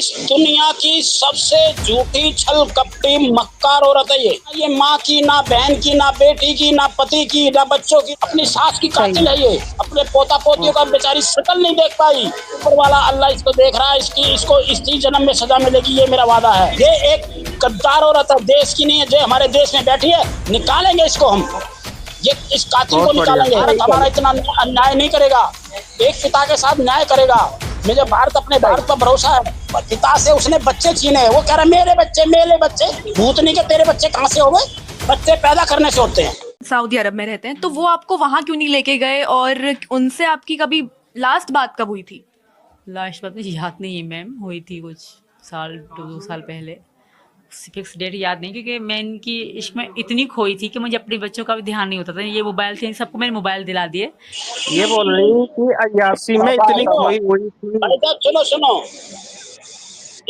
इस दुनिया की सबसे झूठी छल कपटी मक्कार औरत है ये माँ की ना बहन की ना बेटी की ना पति की ना बच्चों की, अपनी सास की कातिल है ये। अपने पोता पोतियों का बेचारी शक्ल नहीं देख पाई। ऊपर वाला अल्लाह इसको देख रहा है, इसको इसी जन्म में सजा मिलेगी, ये मेरा वादा है। ये एक गद्दार औरत है, देश की नहीं है, जो हमारे देश में बैठी है। निकालेंगे इसको हम, ये इस कातिल को निकालेंगे। भारत हमारा इतना अन्याय नहीं करेगा, एक पिता के साथ न्याय करेगा। मुझे भारत अपने भारत पर भरोसा है। पिता से उसने बच्चे छीने, वो कह रहा मेरे बच्चे। भूतनी के तेरे बच्चे कहाँ से हो गए? बच्चे पैदा करने से होते हैं। सऊदी अरब में रहते हैं, तो वो आपको वहां क्यों नहीं लेके गए और उनसे आपकी कभी लास्ट बात कब हुई थी? लास्ट बात मुझे याद नहीं है मैम, हुई थी कुछ साल 2 साल पहले। फिक्स डेट याद नहीं, क्योंकि मैं इनकी इश्क में इतनी खोई थी कि मुझे अपने बच्चों का भी ध्यान नहीं होता था। ये मोबाइल थे, सबको मैंने मोबाइल दिला दिए। ये बोल रही कि अयासी में इतनी खोई हुई थी। सुनो,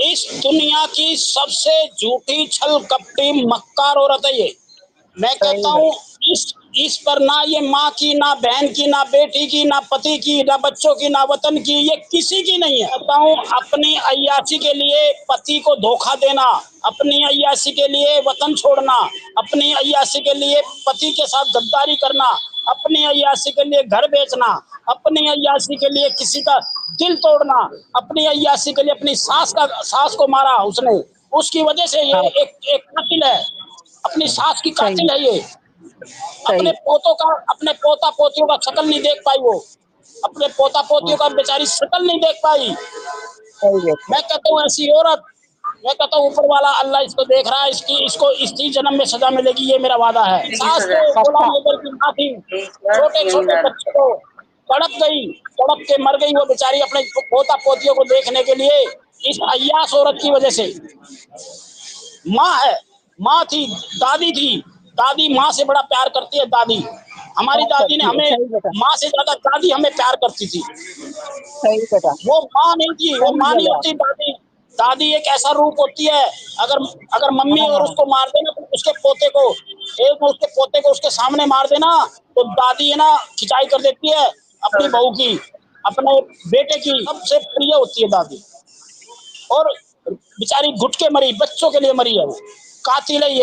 इस दुनिया की सबसे झूठी छल कपटी मक्कार औरत है ये। मैं कहता हूँ इस पर ना ये माँ की ना बहन की ना बेटी की ना पति की ना बच्चों की ना वतन की, ये किसी की नहीं है। कहता हूँ अपनी अय्याशी के लिए पति को धोखा देना, अपनी अय्याशी के लिए वतन छोड़ना, अपनी अय्याशी के लिए पति के साथ गद्दारी करना, अपनी अय्याशी के लिए घर बेचना, अपनी अय्याशी के लिए किसी का दिल तोड़ना, अपनी अय्याशी के लिए अपनी सास को मारा उसने, उसकी वजह से ये एक कातिल है, अपनी सास की कातिल है ये। अपने पोता पोतियों का शक्ल नहीं देख पाई वो, अपने पोता पोतियों का बेचारी शक्ल नहीं देख पाई। मैं कहता हूँ ऐसी औरत, मैं कहता हूँ ऊपर वाला अल्लाह इसको देख रहा है, इसको इसी जन्म में सजा मिलेगी, ये मेरा वादा है। सास को गुलाम हैदर की माँ थी, छोटे छोटे बच्चे को तड़प के मर गई वो बेचारी अपने पोता पोतियों को देखने के लिए, इस अय्यास औरत की वजह से। माँ थी, दादी माँ से बड़ा प्यार करती है। दादी हमारी दादी ने हमें माँ से ज्यादा दादी हमें प्यार करती थी। वो माँ नहीं थी, वो माँ नहीं होती दादी। दादी एक ऐसा रूप होती है, अगर मम्मी और उसको मार देना तो उसके पोते को उसके सामने मार देना तो दादी है ना खिंचाई कर देती है अपनी बहू की, अपने बेटे की, सबसे प्रिय होती है दादी। और बेचारी घुट के मरी, बच्चों के लिए मरी है वो। कातिल है ये,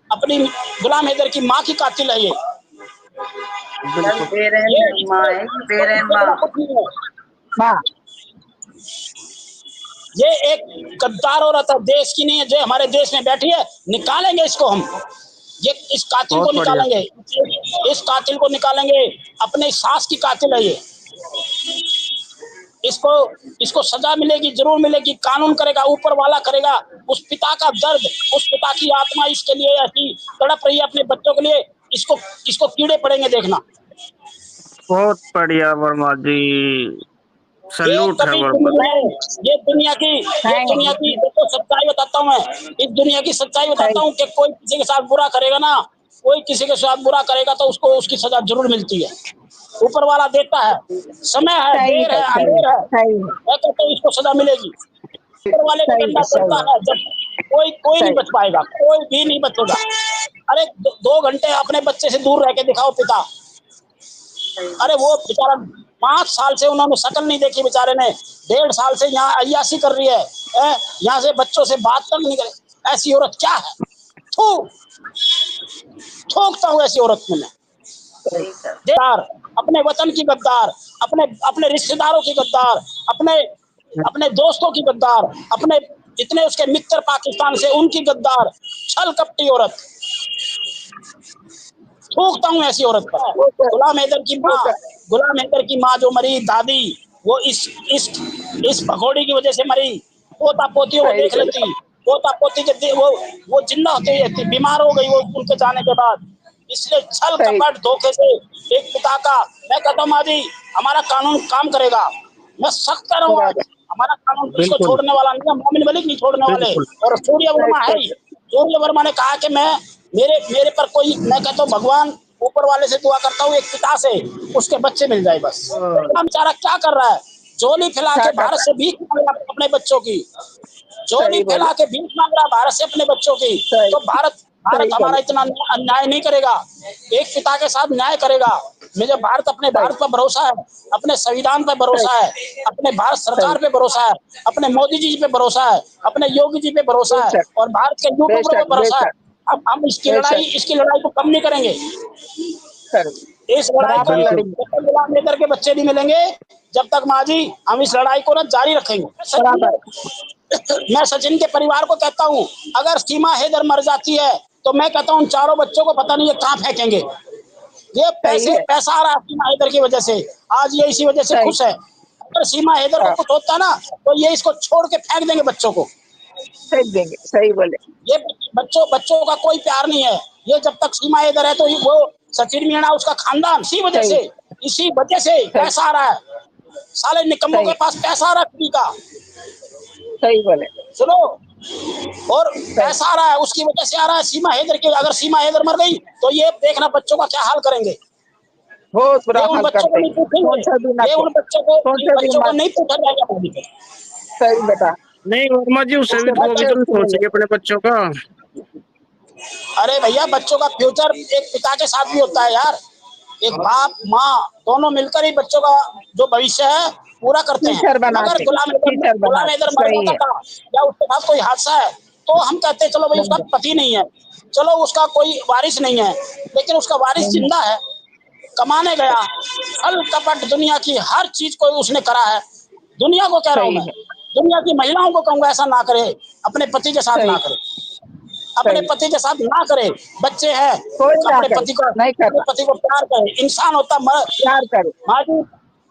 अपनी गुलाम हैदर की माँ की कातिल है ये। ये एक गद्दार औरत है, देश की नहीं है, जो हमारे देश में बैठी है। निकालेंगे इसको हम, ये इस कातिल को निकालेंगे, इस कातिल को निकालेंगे। अपने सास की कातिल है ये। इसको सजा मिलेगी, जरूर मिलेगी। कानून करेगा, ऊपर वाला करेगा। उस पिता का दर्द, उस पिता की आत्मा इसके लिए ऐसी तड़प रही है अपने बच्चों के लिए, इसको कीड़े पड़ेंगे, देखना। बहुत बढ़िया वर्मा जी, सैल्यूट है वर्मा। ये दुनिया की देखो सच्चाई बताता हूँ मैं, इस दुनिया की सच्चाई बताता हूँ कि कोई किसी के साथ बुरा करेगा ना, कोई किसी के साथ बुरा करेगा तो उसको उसकी सजा जरूर मिलती है। ऊपर वाला देता है, समय है, देर है, अंधेर है। मैं कहता हूँ इसको सजा मिलेगी। ऊपर वाले का डंडा चलता है, जब कोई नहीं बच पाएगा, कोई भी नहीं बचेगा। अरे 2 घंटे अपने बच्चे से दूर रह के दिखाओ पिता। अरे वो बेचारा 5 साल से उन्होंने शक्ल नहीं देखी बेचारे ने, 1.5 साल से यहाँ अय्याशी कर रही है, यहाँ से बच्चों से बात तक नहीं करे। ऐसी औरत क्या है? थूकता हूँ ऐसी औरत में। गद्दार, अपने वतन की गद्दार, अपने रिश्तेदारों की गद्दार, अपने दोस्तों की गद्दार, अपने जितने उसके मित्र पाकिस्तान से उनकी गद्दार, छल कपटी औरत। थूकता हूँ ऐसी औरत पर। गुलाम हैदर की माँ जो मरी, दादी, वो इस भगोड़ी की वजह से मरी। पोता पोतियों को देख लेती, पोता पोती के वो जिंदा होते, बीमार हो गई वो उनके जाने के बाद। इसलिए छल कपट धोखे से एक पिता का, मैं कहता हूँ माँ जी हमारा कानून काम करेगा। मैं सख्त कर रहा हूँ, हमारा कानून इसको छोड़ने वाला नहीं है, मोमिन मलिक नहीं छोड़ने वाले। और सूर्य वर्मा है, सूर्य वर्मा ने कहा कि मैं मेरे पर कोई, मैं कहता हूँ भगवान ऊपर वाले से दुआ करता हूँ एक पिता से उसके बच्चे मिल जाए बस। बेचारा क्या कर रहा है? झोली फैला के भारत से भीख मांग रहा अपने बच्चों की, झोली फैला के भीख मांग रहा भारत से अपने बच्चों की। तो भारत भारत हमारा इतना अन्याय नहीं करेगा, एक पिता के साथ न्याय करेगा। मुझे भारत, अपने भारत पर भरोसा है, अपने संविधान पर भरोसा है, अपने भारत सरकार पे भरोसा है, अपने मोदी जी पे भरोसा है, अपने योगी जी पे भरोसा है, और भारत के यूट्यूबरों पे भरोसा है। अब हम इसकी लड़ाई को कम नहीं करेंगे। इस लड़ाई को जब तक गुलाम हैदर के बच्चे नहीं मिलेंगे, जब तक माँ जी, हम इस लड़ाई को ना जारी रखेंगे। मैं सचिन के परिवार को कहता हूँ, अगर सीमा हैदर मर जाती है तो मैं कहता हूँ उन चारों बच्चों को पता नहीं है कहाँ फेंकेंगे। ये पैसा आ रहा है सीमा हैदर की वजह से, आज ये इसी वजह से खुश है। अगर सीमा हैदर को कुछ होता ना तो ये इसको छोड़ के फेंक देंगे बच्चों को, फेंक देंगे। सही बोले। ये बच्चों का कोई प्यार नहीं है। ये जब तक सीमा हैदर है तो वो सचिन मीणा, उसका खानदान, इसी वजह से पैसा आ रहा है। साले निकम्मों के पास पैसा आ रहा है का, सही बोले। सुनो, और पैसा आ रहा है, उसकी वजह से आ रहा है सीमा हैदर के। अगर सीमा हैदर मर गई तो ये देखना बच्चों का क्या हाल करेंगे। बहुत बुरा हाल करते हैं। ये उन बच्चों को नहीं पूछा जाएगा। सही बेटा। नहीं वर्मा जी, उस सभी को भी तो सोचिए अपने बच्चों का। अरे भैया, बच्चों का फ्यूचर एक पिता के साथ भी होता है यार। एक बाप माँ दोनों मिलकर ही बच्चों का जो भविष्य है पूरा करते हैं। अगर गुलाम हैदर मर जाता था या उसके साथ कोई हादसा है तो हम कहते चलो भाई उसका पति नहीं है, चलो उसका कोई वारिस नहीं है, लेकिन उसका वारिस जिंदा है, कमाने गया, छल कपट दुनिया की हर चीज को उसने करा है। दुनिया को कह रहा हूँ मैं, दुनिया की महिलाओं को कहूंगा ऐसा ना करे, अपने पति के साथ ना करे, अपने पति के साथ ना करे। बच्चे हैं, अपने पति को प्यार करे। इंसान होता प्यार करे, माँ जी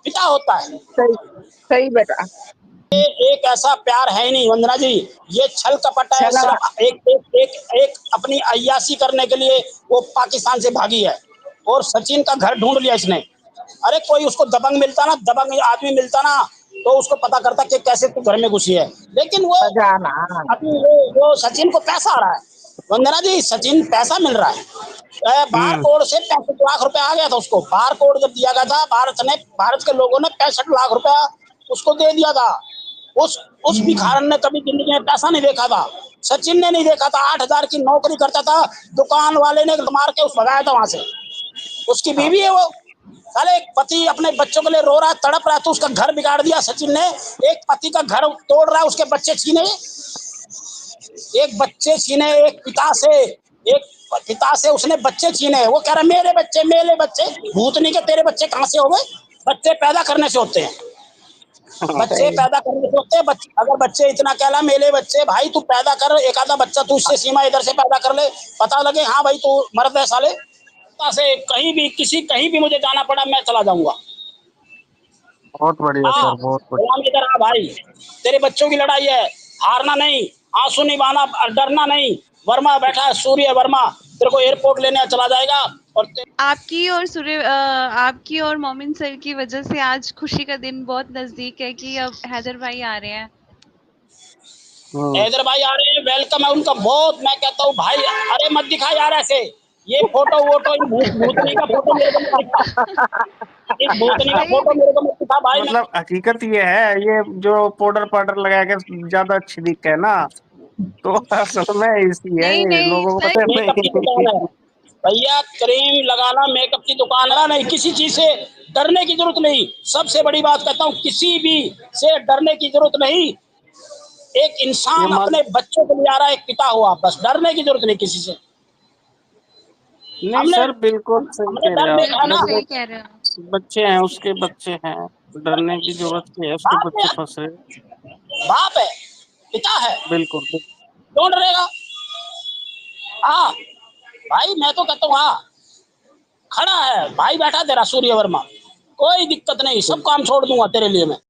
पिता होता है। सही बेटा। एक ऐसा प्यार है ही नहीं वंदना जी, ये छल कपट है। एक अपनी अय्याशी करने के लिए वो पाकिस्तान से भागी है और सचिन का घर ढूंढ लिया इसने। अरे कोई उसको दबंग मिलता ना, दबंग आदमी मिलता ना, तो उसको पता करता कि कैसे तू घर में घुसी है। लेकिन वो अभी वो सचिन को पैसा आ रहा है वंदना जी, सचिन पैसा मिल रहा है। बार कोड से 65 लाख रुपए आ गया था उसको। बार कोड जब दिया गया था, भारत के लोगों ने 65 लाख रुपया उसको दे दिया था। उस भिखारन ने कभी जिंदगी में पैसा नहीं देखा था, सचिन ने नहीं देखा था। 8,000 की नौकरी करता था, दुकान वाले ने मार के उस भगाया था वहां से। उसकी बीवी है वो। साले एक पति अपने बच्चों के लिए रो रहा है, तड़प रहा है, तो उसका घर बिगाड़ दिया सचिन ने। एक पति का घर तोड़ रहा है, उसके बच्चे छीने, एक पिता से उसने बच्चे छीने। वो कह रहा मेरे बच्चे। भूतनी के तेरे बच्चे कहाँ से हो गए? बच्चे पैदा करने से होते हैं, बच्चे पैदा करने से होते हैं। अगर बच्चे इतना कहला मेरे बच्चे, भाई तू पैदा कर एक आधा बच्चा, तू इससे सीमा इधर से पैदा कर ले, पता लगे हाँ भाई तू मर्द है। साले से कहीं भी मुझे जाना पड़ा मैं चला जाऊंगा। बहुत बढ़िया सर, बहुत बढ़िया। इधर आ भाई, तेरे बच्चों की लड़ाई है, हारना नहीं, आंसू नहीं बहाना, डरना नहीं। वर्मा बैठा है, सूर्य वर्मा तेरे को एयरपोर्ट लेने चला जाएगा। और आपकी और मोमिन सर की वजह से आज खुशी का दिन बहुत नजदीक है कि अब हैदर भाई आ रहे हैं। हैदर भाई आ रहे हैं, वेलकम है उनका बहुत। मैं कहता हूँ भाई, अरे मत दिखा यार ऐसे, ये फोटो भूतनी का फोटो मेरे को मत दिखा भाई। मतलब हकीकत ये है, ये जो पाउडर लगा के ज्यादा अच्छी दिखते है ना, तो असल में इसी है। नहीं, लोगों को पता नहीं भैया, क्रीम लगाना मेकअप की दुकान है। नहीं, किसी चीज से डरने की जरूरत नहीं। सबसे बड़ी बात कहता हूँ, किसी भी से डरने की जरूरत नहीं। एक इंसान अपने बच्चों को ले आ रहा है, एक पिता हुआ, बस डरने की जरूरत नहीं किसी से। नहीं सर, बिल्कुल सही कह रहे हो। बच्चे हैं, उसके बच्चे हैं, डरने की जरूरत नहीं है। उसके बच्चे फंस रहे, बाप है, पिता है, बिल्कुल क्यों डरेगा? हाँ भाई, मैं तो कहता हूँ हाँ, खड़ा है भाई, बैठा तेरा सूर्य वर्मा, कोई दिक्कत नहीं, सब काम छोड़ दूंगा तेरे लिए मैं।